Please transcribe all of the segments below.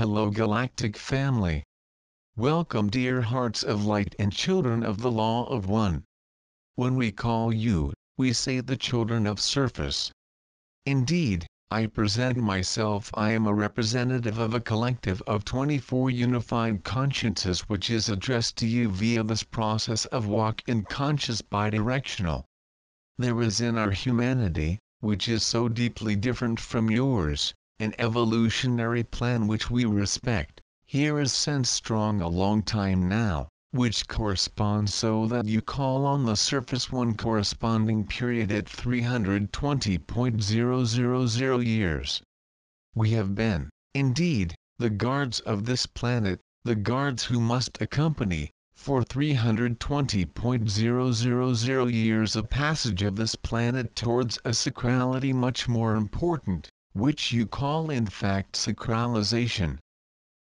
Hello Galactic family. Welcome dear hearts of light and children of the law of one. When we call you, we say the children of surface. Indeed, I present myself. I am a representative of a collective of 24 unified consciences which is addressed to you via this process of walk in conscious bidirectional. There is in our humanity, which is so deeply different from yours, an evolutionary plan which we respect, here is since strong a long time now, which corresponds so that you call on the surface one corresponding period at 320.000 years. We have been, indeed, the guards of this planet, the guards who must accompany, for 320.000 years a passage of this planet towards a sacrality much more important, which you call in fact sacralization.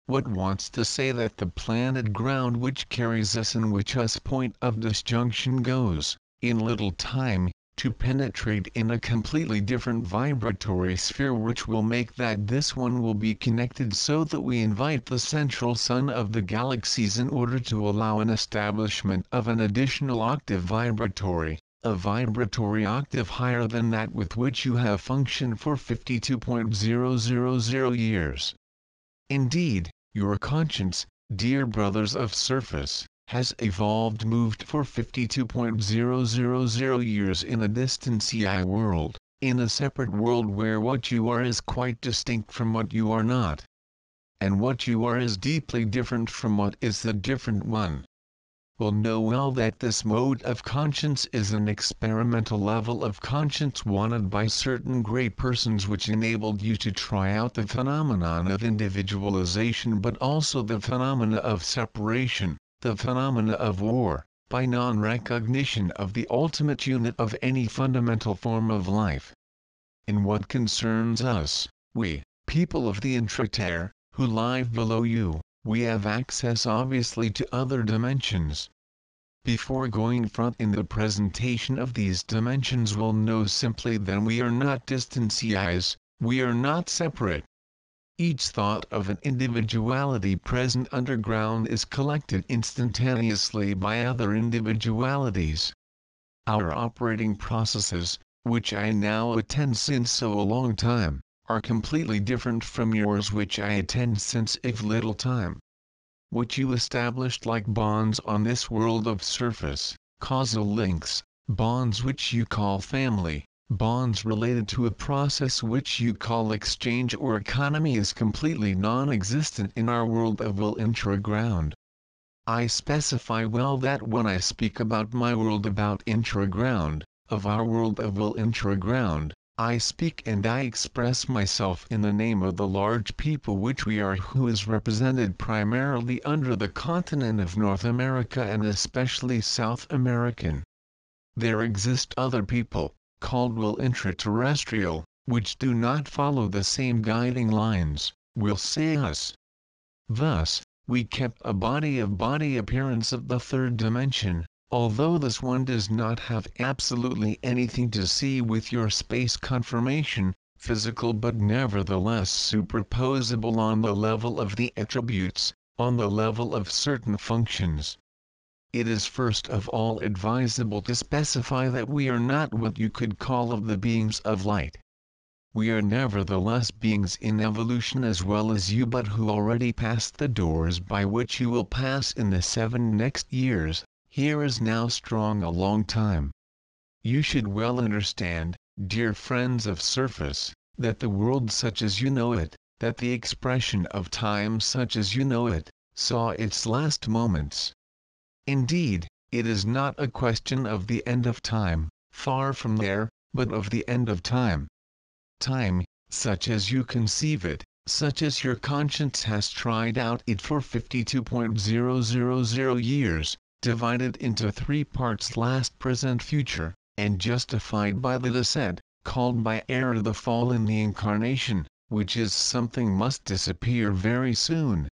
What wants to say that the planet ground which carries us and which us point of disjunction goes, in little time, to penetrate in a completely different vibratory sphere which will make that this one will be connected so that we invite the central sun of the galaxies in order to allow an establishment of an additional octave vibratory, a vibratory octave higher than that with which you have functioned for 52.000 years. Indeed, your conscience, dear brothers of surface, has moved for 52.000 years in a distant CI world, in a separate world where what you are is quite distinct from what you are not. And what you are is deeply different from what is the different one. Will know well that this mode of conscience is an experimental level of conscience wanted by certain great persons which enabled you to try out the phenomenon of individualization but also the phenomena of separation, the phenomena of war, by non-recognition of the ultimate unit of any fundamental form of life. In what concerns us, we, people of the intraterre, who live below you, we have access obviously to other dimensions. Before going front in the presentation of these dimensions we'll know simply that we are not distant CIs, we are not separate. Each thought of an individuality present underground is collected instantaneously by other individualities. Our operating processes, which I now attend since so a long time, are completely different from yours which I attend since if little time. What you established like bonds on this world of surface, causal links, bonds which you call family, bonds related to a process which you call exchange or economy is completely non-existent in our world of will intraground. I specify well that when I speak about my world about intraground, of our world of will intraground, I speak and I express myself in the name of the large people which we are who is represented primarily under the continent of North America and especially South American. There exist other people, called will intraterrestrial, which do not follow the same guiding lines, will say us. Thus, we kept a body appearance of the third dimension, although this one does not have absolutely anything to see with your space conformation, physical but nevertheless superposable on the level of the attributes, on the level of certain functions. It is first of all advisable to specify that we are not what you could call of the beings of light. We are nevertheless beings in evolution as well as you but who already passed the doors by which you will pass in the 7 next years. Here is now strong a long time. You should well understand, dear friends of surface, that the world such as you know it, that the expression of time such as you know it, saw its last moments. Indeed, it is not a question of the end of time, far from there, but of the end of time. Time, such as you conceive it, such as your conscience has tried out it for 52.000 years, divided into 3 parts last present future, and justified by the descent, called by error the fall in the incarnation, which is something must disappear very soon.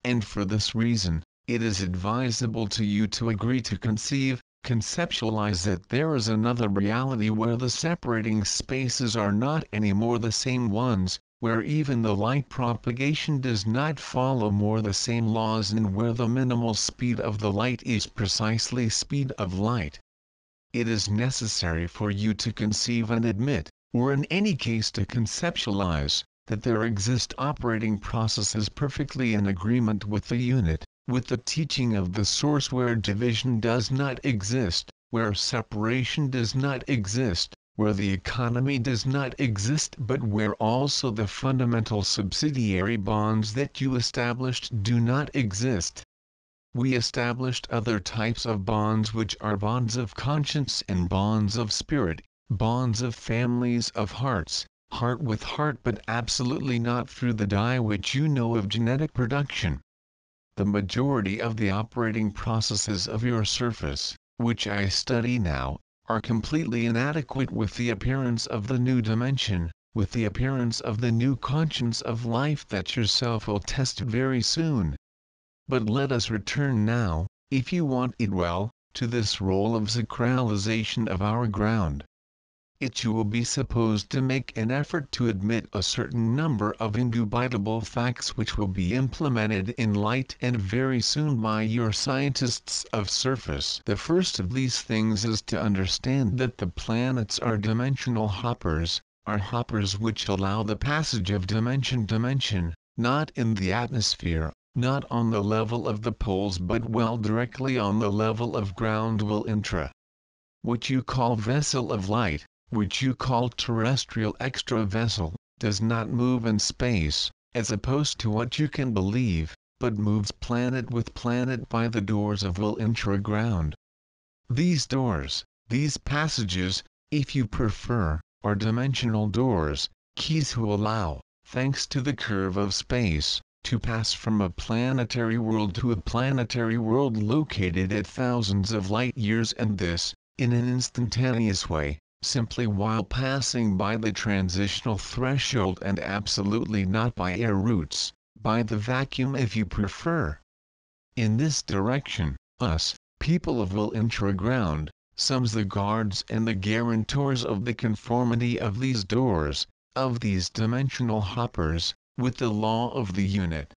And for this reason, it is advisable to you to agree to conceive, conceptualize that there is another reality where the separating spaces are not any more the same ones, where even the light propagation does not follow more the same laws and where the minimal speed of the light is precisely speed of light. It is necessary for you to conceive and admit, or in any case to conceptualize, that there exist operating processes perfectly in agreement with the unit, with the teaching of the source, where division does not exist, where separation does not exist, where the economy does not exist, but where also the fundamental subsidiary bonds that you established do not exist. We established other types of bonds, which are bonds of conscience and bonds of spirit, bonds of families of hearts, heart with heart, but absolutely not through the dye which you know of genetic production. The majority of the operating processes of your surface, which I study now, are completely inadequate with the appearance of the new dimension, with the appearance of the new conscience of life that yourself will test very soon. But let us return now, if you want it well, to this role of sacralization of our ground. It you will be supposed to make an effort to admit a certain number of indubitable facts which will be implemented in light and very soon by your scientists of surface. The first of these things is to understand that the planets are dimensional hoppers, are hoppers which allow the passage of dimension, not in the atmosphere, not on the level of the poles, but well directly on the level of ground will intra. What you call vessel of light, which you call terrestrial extra vessel, does not move in space, as opposed to what you can believe, but moves planet with planet by the doors of will intra-ground. These doors, these passages, if you prefer, are dimensional doors, keys who allow, thanks to the curve of space, to pass from a planetary world to a planetary world located at thousands of light years, and this, in an instantaneous way, simply while passing by the transitional threshold, and absolutely not by air routes, by the vacuum if you prefer. In this direction, us, people of will intra-ground, sums the guards and the guarantors of the conformity of these doors, of these dimensional hoppers, with the law of the unit.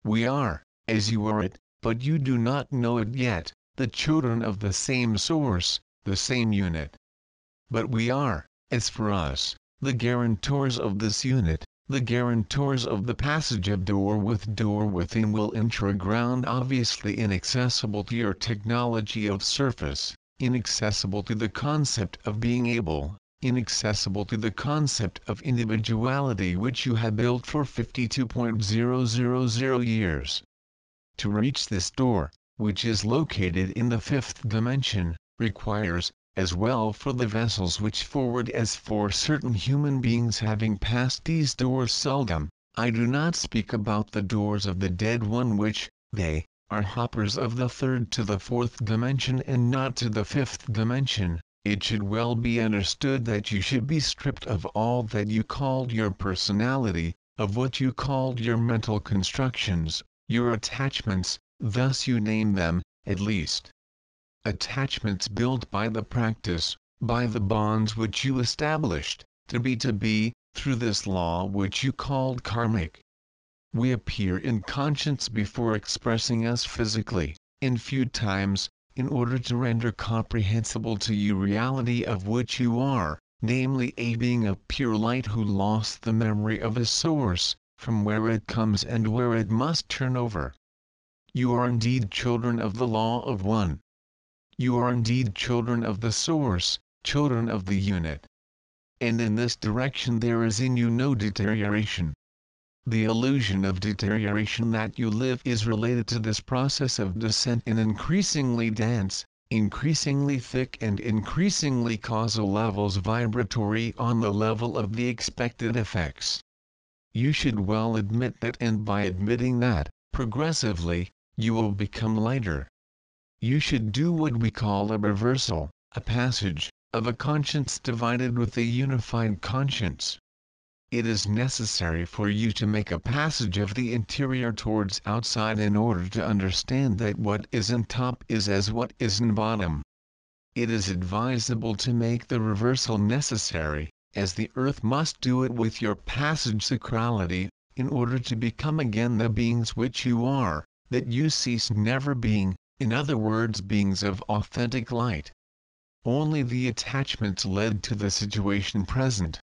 We are, as you are it, but you do not know it yet, the children of the same source, the same unit. But we are, as for us, the guarantors of this unit, the guarantors of the passage of door within will intra-ground, obviously inaccessible to your technology of surface, inaccessible to the concept of being able, inaccessible to the concept of individuality which you have built for 52,000 years. To reach this door, which is located in the fifth dimension, requires, as well for the vessels which forward as for certain human beings having passed these doors seldom, I do not speak about the doors of the dead one, which, they, are hoppers of the third to the fourth dimension and not to the fifth dimension. It should well be understood that you should be stripped of all that you called your personality, of what you called your mental constructions, your attachments, thus you name them, at least. Attachments built by the practice, by the bonds which you established, to be, through this law which you called karmic. We appear in conscience before expressing us physically, in few times, in order to render comprehensible to you reality of which you are, namely a being of pure light who lost the memory of a source, from where it comes and where it must turn over. You are indeed children of the law of one. You are indeed children of the source, children of the unit. And in this direction there is in you no deterioration. The illusion of deterioration that you live is related to this process of descent in increasingly dense, increasingly thick and increasingly causal levels vibratory on the level of the expected effects. You should well admit that, and by admitting that, progressively, you will become lighter. You should do what we call a reversal, a passage, of a conscience divided with a unified conscience. It is necessary for you to make a passage of the interior towards outside in order to understand that what is in top is as what is in bottom. It is advisable to make the reversal necessary, as the earth must do it with your passage sacrality, in order to become again the beings which you are, that you cease never being, in other words beings of authentic light. Only the attachments led to the situation present.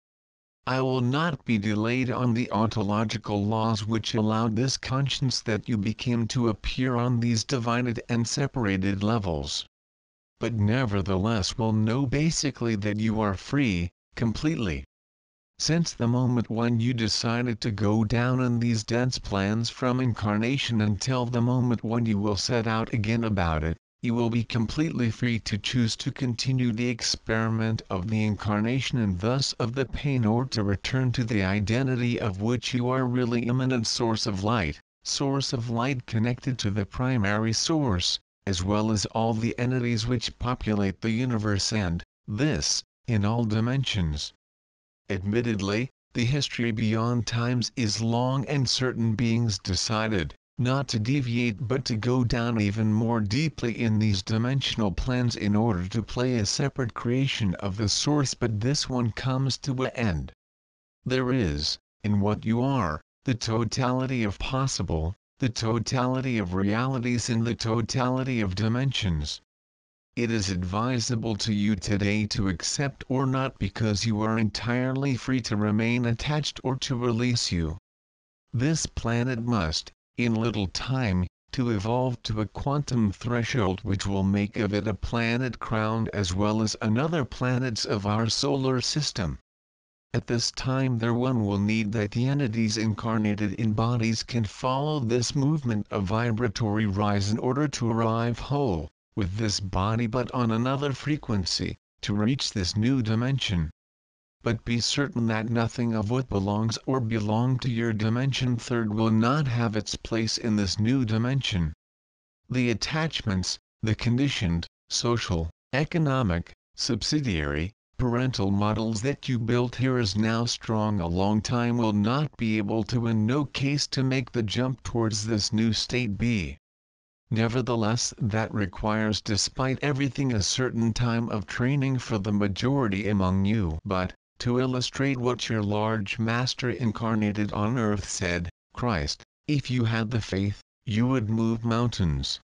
I will not be delayed on the ontological laws which allowed this conscience that you became to appear on these divided and separated levels. But nevertheless will know basically that you are free, completely. Since the moment when you decided to go down in these dense plans from incarnation until the moment when you will set out again about it, you will be completely free to choose to continue the experiment of the incarnation and thus of the pain, or to return to the identity of which you are really immanent source of light connected to the primary source, as well as all the entities which populate the universe and, this, in all dimensions. Admittedly, the history beyond times is long and certain beings decided, not to deviate but to go down even more deeply in these dimensional plans in order to play a separate creation of the source, but this one comes to an end. There is, in what you are, the totality of possible, the totality of realities in the totality of dimensions. It is advisable to you today to accept or not, because you are entirely free to remain attached or to release you. This planet must, in little time, to evolve to a quantum threshold which will make of it a planet crowned as well as another planets of our solar system. At this time there one will need that the entities incarnated in bodies can follow this movement of vibratory rise in order to arrive whole, with this body but on another frequency, to reach this new dimension. But be certain that nothing of what belongs or belonged to your dimension third will not have its place in this new dimension. The attachments, the conditioned, social, economic, subsidiary, parental models that you built here as now strong a long time will not be able to in no case to make the jump towards this new state B. Nevertheless, that requires despite everything a certain time of training for the majority among you. But, to illustrate what your large master incarnated on earth said, Christ, if you had the faith, you would move mountains.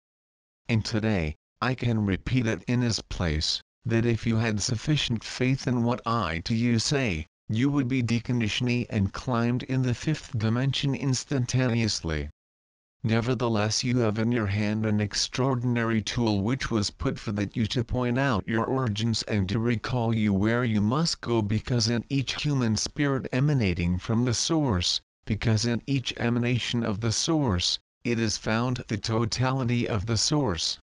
And today, I can repeat it in his place, that if you had sufficient faith in what I to you say, you would be deconditioned and climbed in the fifth dimension instantaneously. Nevertheless, you have in your hand an extraordinary tool which was put for that you to point out your origins and to recall you where you must go, because in each human spirit emanating from the source, because in each emanation of the source, it is found the totality of the source.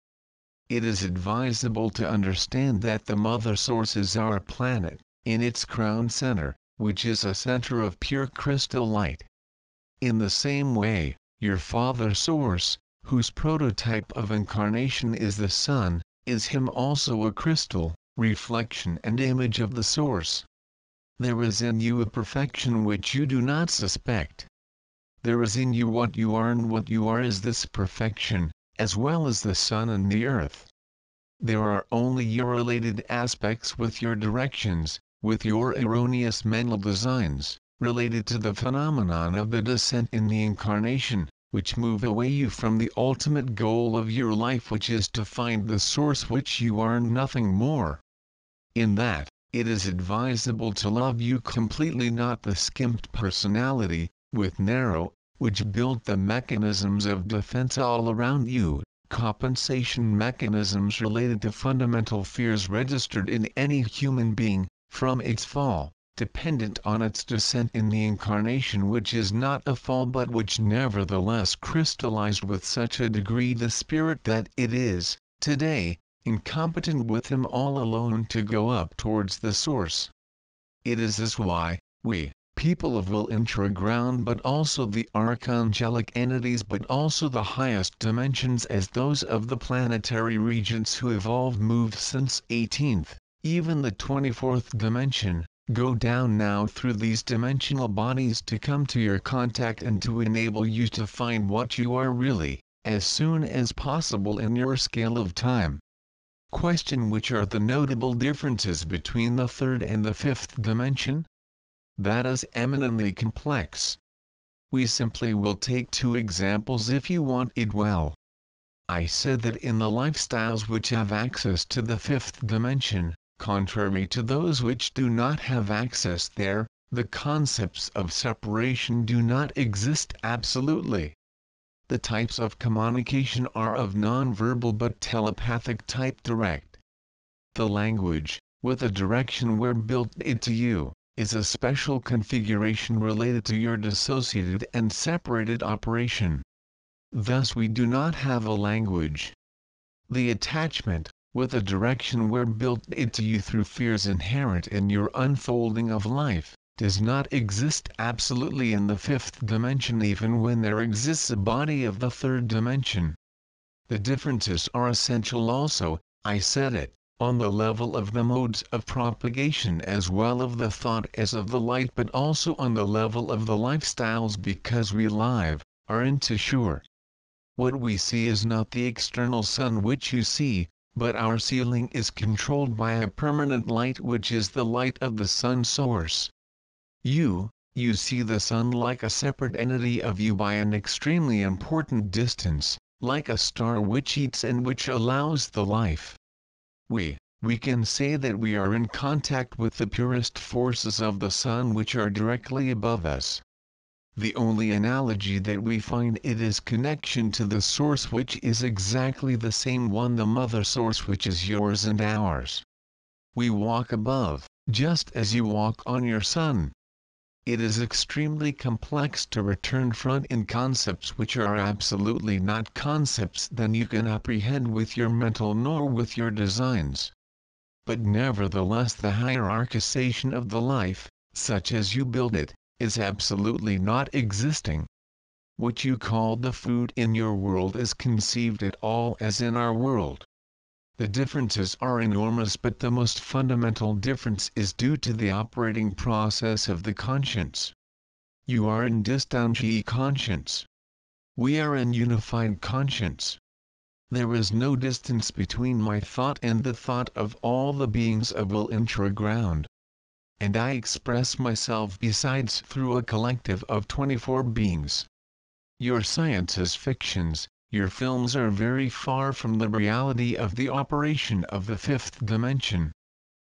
It is advisable to understand that the mother source is our planet, in its crown center, which is a center of pure crystal light. In the same way, your father source, whose prototype of incarnation is the sun, is him also a crystal, reflection and image of the source. There is in you a perfection which you do not suspect. There is in you what you are, and what you are is this perfection, as well as the sun and the earth. There are only your related aspects with your directions, with your erroneous mental designs, related to the phenomenon of the descent in the incarnation, which move away you from the ultimate goal of your life, which is to find the source which you are and nothing more. In that, it is advisable to love you completely, not the skimped personality, with narrow, which built the mechanisms of defense all around you, compensation mechanisms related to fundamental fears registered in any human being, from its fall, dependent on its descent in the incarnation, which is not a fall but which nevertheless crystallized with such a degree the spirit that it is, today, incompetent with him all alone to go up towards the source. It is this why, we, people of will intra-ground, but also the archangelic entities, but also the highest dimensions as those of the planetary regents who evolved moved since 18th, even the 24th dimension, go down now through these dimensional bodies to come to your contact and to enable you to find what you are really, as soon as possible in your scale of time. Question: which are the notable differences between the third and the fifth dimension? That is eminently complex. We simply will take two examples if you want it. Well, I said that in the lifestyles which have access to the fifth dimension, contrary to those which do not have access there, the concepts of separation do not exist absolutely. The types of communication are of non-verbal but telepathic type direct. The language, with a direction where built into you, is a special configuration related to your dissociated and separated operation. Thus we do not have a language. The attachment, with a direction where built into you through fears inherent in your unfolding of life, does not exist absolutely in the fifth dimension even when there exists a body of the third dimension. The differences are essential also, I said it, on the level of the modes of propagation as well of the thought as of the light, but also on the level of the lifestyles, because we live, are into sure. What we see is not the external sun which you see, but our ceiling is controlled by a permanent light which is the light of the sun source. You see the sun like a separate entity of you by an extremely important distance, like a star which eats and which allows the life. We can say that we are in contact with the purest forces of the sun which are directly above us. The only analogy that we find it is connection to the source, which is exactly the same one, the mother source, which is yours and ours. We walk above, just as you walk on your sun. It is extremely complex to return front in concepts which are absolutely not concepts than you can apprehend with your mental nor with your designs. But nevertheless the hierarchization of the life, such as you build it, is absolutely not existing. What you call the food in your world is conceived at all as in our world. The differences are enormous, but the most fundamental difference is due to the operating process of the conscience. You are in distinct conscience. We are in unified conscience. There is no distance between my thought and the thought of all the beings of will intra-ground. And I express myself besides through a collective of 24 beings. Your science is fictions. Your films are very far from the reality of the operation of the fifth dimension.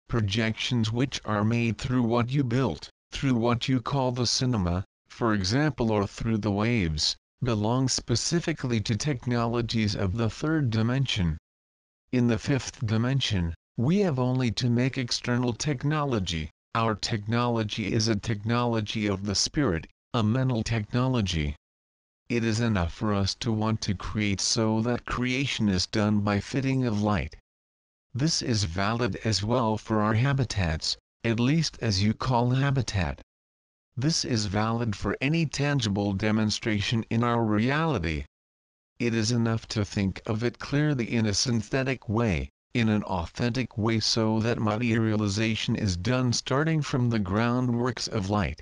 Projections which are made through what you built, through what you call the cinema, for example, or through the waves, belong specifically to technologies of the third dimension. In the fifth dimension, we have only to make external technology. Our technology is a technology of the spirit, a mental technology. It is enough for us to want to create, so that creation is done by fitting of light. This is valid as well for our habitats, at least as you call habitat. This is valid for any tangible demonstration in our reality. It is enough to think of it clearly in a synthetic way, in an authentic way, so that materialization is done starting from the groundworks of light.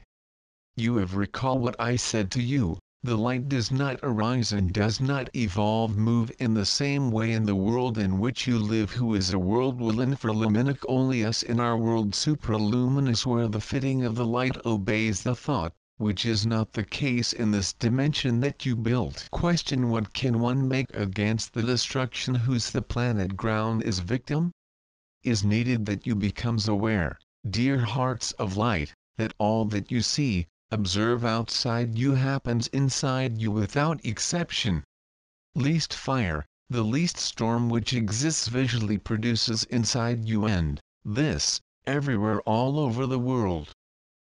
You have recalled what I said to you. The light does not arise and does not evolve, move in the same way in the world in which you live, who is a world will infraluminic, only us in our world supraluminous, where the fitting of the light obeys the thought, which is not the case in this dimension that you built. Question: what can one make against the destruction whose the planet ground is victim? Is needed that you becomes aware, dear hearts of light, that all that you see, observe outside you happens inside you without exception. Least fire, the least storm which exists visually produces inside you, and this, everywhere all over the world.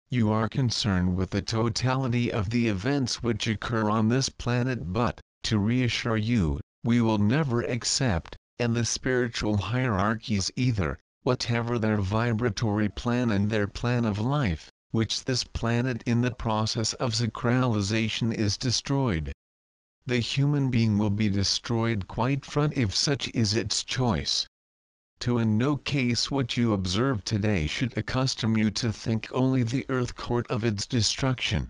You are concerned with the totality of the events which occur on this planet, but, to reassure you, we will never accept, and the spiritual hierarchies either, whatever their vibratory plan and their plan of life, which this planet in the process of sacralization is destroyed. The human being will be destroyed quite front if such is its choice. To in no case what you observe today should accustom you to think only the earth court of its destruction.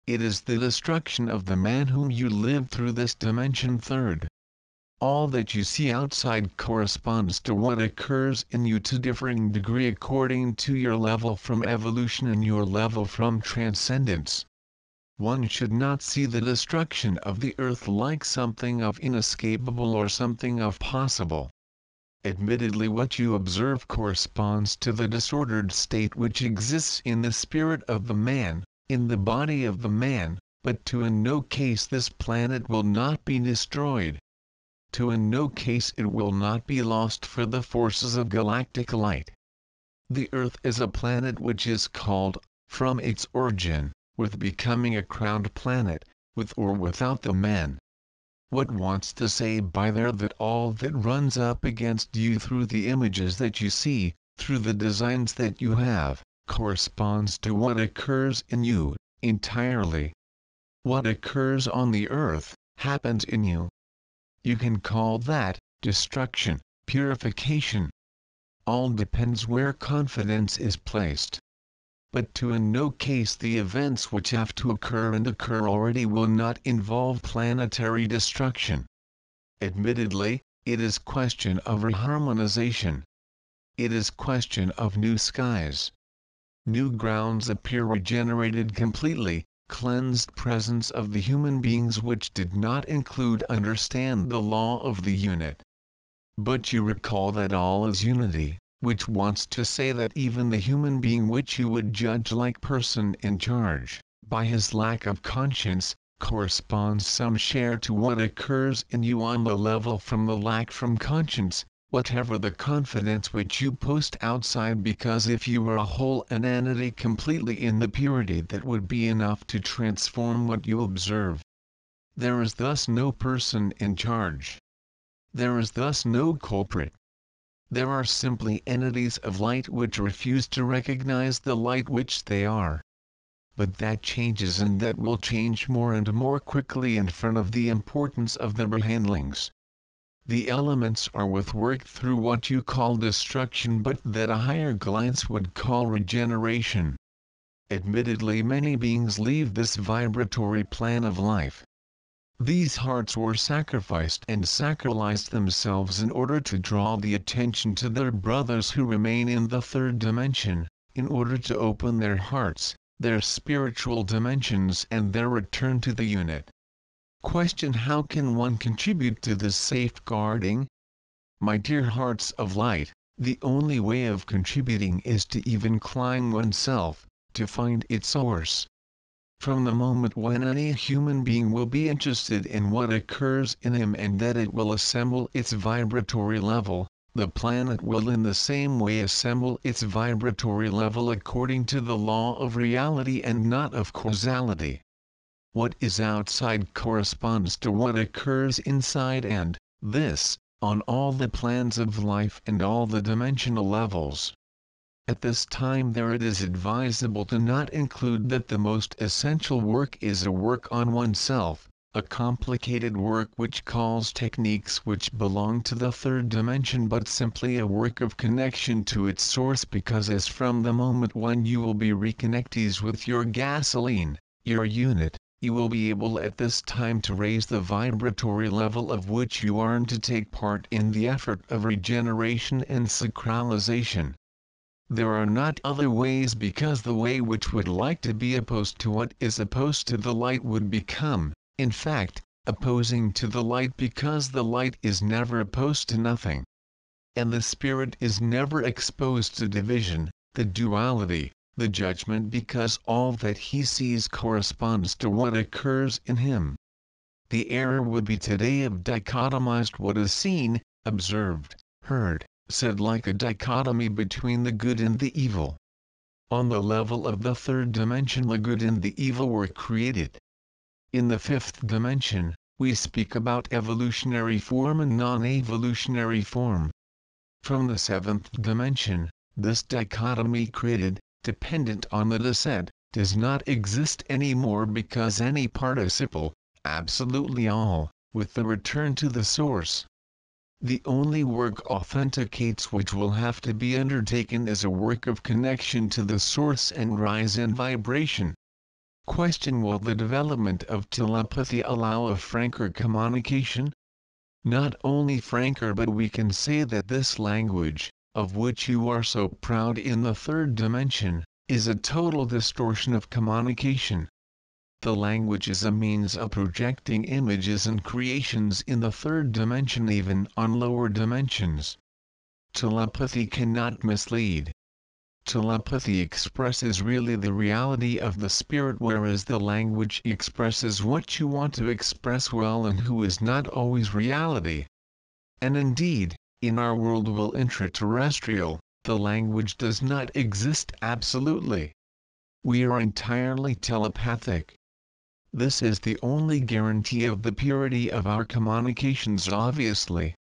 It is the destruction of the man whom you live through this dimension third. All that you see outside corresponds to what occurs in you to differing degree according to your level from evolution and your level from transcendence. One should not see the destruction of the earth like something of inescapable or something of possible. Admittedly, what you observe corresponds to the disordered state which exists in the spirit of the man, in the body of the man, but to in no case this planet will not be destroyed. To in no case it will not be lost for the forces of galactic light. The Earth is a planet which is called, from its origin, with becoming a crowned planet, with or without the man. What wants to say by there that all that runs up against you through the images that you see, through the designs that you have, corresponds to what occurs in you, entirely. What occurs on the earth, happens in you. You can call that destruction, purification. All depends where confidence is placed. But to in no case the events which have to occur and occur already will not involve planetary destruction. Admittedly, it is question of reharmonization. It is question of new skies. New grounds appear regenerated completely, cleansed presence of the human beings which did not include understand the law of the unit. But you recall that all is unity, which wants to say that even the human being which you would judge like person in charge, by his lack of conscience, corresponds some share to what occurs in you on the level from the lack from conscience, whatever the confidence which you post outside, because if you were a whole entity completely in the purity, that would be enough to transform what you observe. There is thus no person in charge. There is thus no culprit. There are simply entities of light which refuse to recognize the light which they are. But that changes, and that will change more and more quickly in front of the importance of the handlings. The elements are with worked through what you call destruction, but that a higher glance would call regeneration. Admittedly, many beings leave this vibratory plan of life. These hearts were sacrificed and sacralized themselves in order to draw the attention to their brothers who remain in the third dimension, in order to open their hearts, their spiritual dimensions, and their return to the unit. Question: how can one contribute to this safeguarding? My dear hearts of light, the only way of contributing is to even climb oneself, to find its source. From the moment when any human being will be interested in what occurs in him and that it will assemble its vibratory level, the planet will in the same way assemble its vibratory level according to the law of reality and not of causality. What is outside corresponds to what occurs inside, and this, on all the plans of life and all the dimensional levels. At this time there it is advisable to not include that the most essential work is a work on oneself, a complicated work which calls techniques which belong to the third dimension, but simply a work of connection to its source, because as from the moment when you will be reconnected with your gasoline, your unit, you will be able at this time to raise the vibratory level of which you are and to take part in the effort of regeneration and sacralization. There are not other ways, because the way which would like to be opposed to what is opposed to the light would become, in fact, opposing to the light, because the light is never opposed to nothing. And the spirit is never exposed to division, the duality, the judgment, because all that he sees corresponds to what occurs in him. The error would be today of dichotomized what is seen, observed, heard, said, like a dichotomy between the good and the evil. On the level of the third dimension, the good and the evil were created. In the fifth dimension, we speak about evolutionary form and non-evolutionary form. From the seventh dimension, this dichotomy created, dependent on the descent, does not exist anymore, because any participle, absolutely all, with the return to the source. The only work authenticates which will have to be undertaken is a work of connection to the source and rise in vibration. Question: will the development of telepathy allow of franker communication? Not only franker, but we can say that this language, of which you are so proud in the third dimension, is a total distortion of communication. The language is a means of projecting images and creations in the third dimension, even on lower dimensions. Telepathy cannot mislead. Telepathy expresses really the reality of the spirit, whereas the language expresses what you want to express well, and who is not always reality. And indeed, in our world while intraterrestrial, the language does not exist absolutely. We are entirely telepathic. This is the only guarantee of the purity of our communications, obviously.